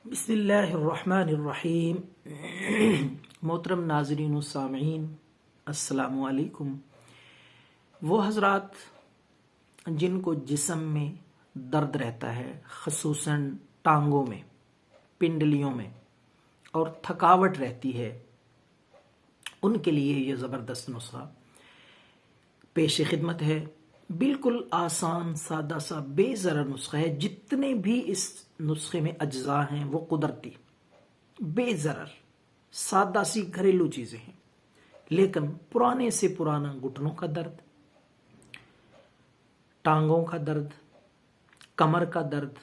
बिस्मिल्लाहिर्रहमानिर्रहीम। मोहतरम नाज़रीन व सामीईन, अस्सलामु अलैकुम। वो हज़रात जिनको जिस्म में दर्द रहता है, ख़ुसूसन टांगों में, पिंडलियों में, और थकावट रहती है, उनके लिए ये ज़बरदस्त नुस्खा पेश खिदमत है। बिल्कुल आसान, सादा सा, बेज़रर नुस्खा है। जितने भी इस नुस्खे में अज्जा हैं वो कुदरती, बेज़रर, सादा सी घरेलू चीज़ें हैं। लेकिन पुराने से पुराना घुटनों का दर्द, टांगों का दर्द, कमर का दर्द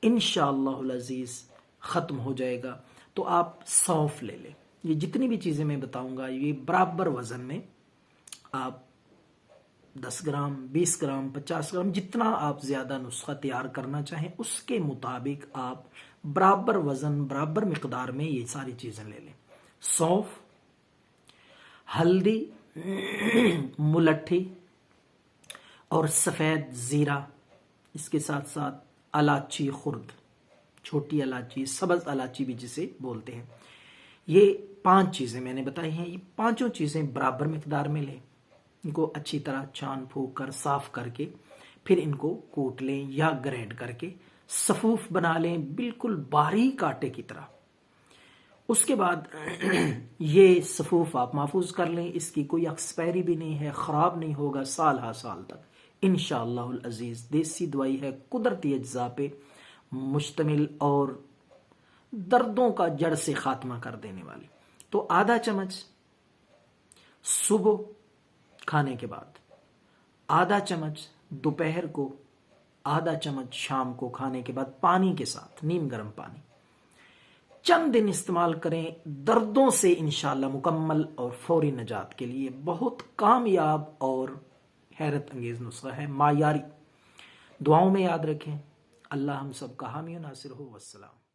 इंशाअल्लाहुल अज़ीज़ ख़त्म हो जाएगा। तो आप सौंफ ले लें। ये जितनी भी चीज़ें मैं बताऊंगा ये बराबर वज़न में, आप 10 ग्राम, 20 ग्राम, 50 ग्राम, जितना आप ज़्यादा नुस्खा तैयार करना चाहें उसके मुताबिक आप बराबर वज़न, बराबर मिकदार में ये सारी चीज़ें ले लें। सौंफ, हल्दी, मुलट्ठी और सफ़ेद ज़ीरा, इसके साथ साथ इलायची खुर्द, छोटी इलायची, सब्ज़ इलायची भी जिसे बोलते हैं। ये 5 चीज़ें मैंने बताई हैं। ये पांचों चीज़ें बराबर मिकदार में लें। इनको अच्छी तरह छान फूक कर साफ करके फिर इनको कूट लें या ग्राइंड करके सफूफ बना लें, बिल्कुल बारीक आटे की तरह। उसके बाद ये सफूफ आप महफूज कर लें। इसकी कोई एक्सपायरी भी नहीं है, ख़राब नहीं होगा साल हा साल तक इंशाअल्लाहुल अज़ीज़। देसी दवाई है, कुदरती अज्जा पे मुश्तमिल और दर्दों का जड़ से खात्मा कर देने वाली। तो आधा चम्मच सुबह खाने के बाद, आधा चम्मच दोपहर को, आधा चम्मच शाम को खाने के बाद, पानी के साथ, नीम गर्म पानी। चंद दिन इस्तेमाल करें, दर्दों से इंशाअल्लाह मुकम्मल और फौरी निजात के लिए बहुत कामयाब और हैरत अंगेज नुस्खा है, मायारी। दुआओं में याद रखें। अल्लाह हम सब का हामी और नासिर हो। वस्सलाम।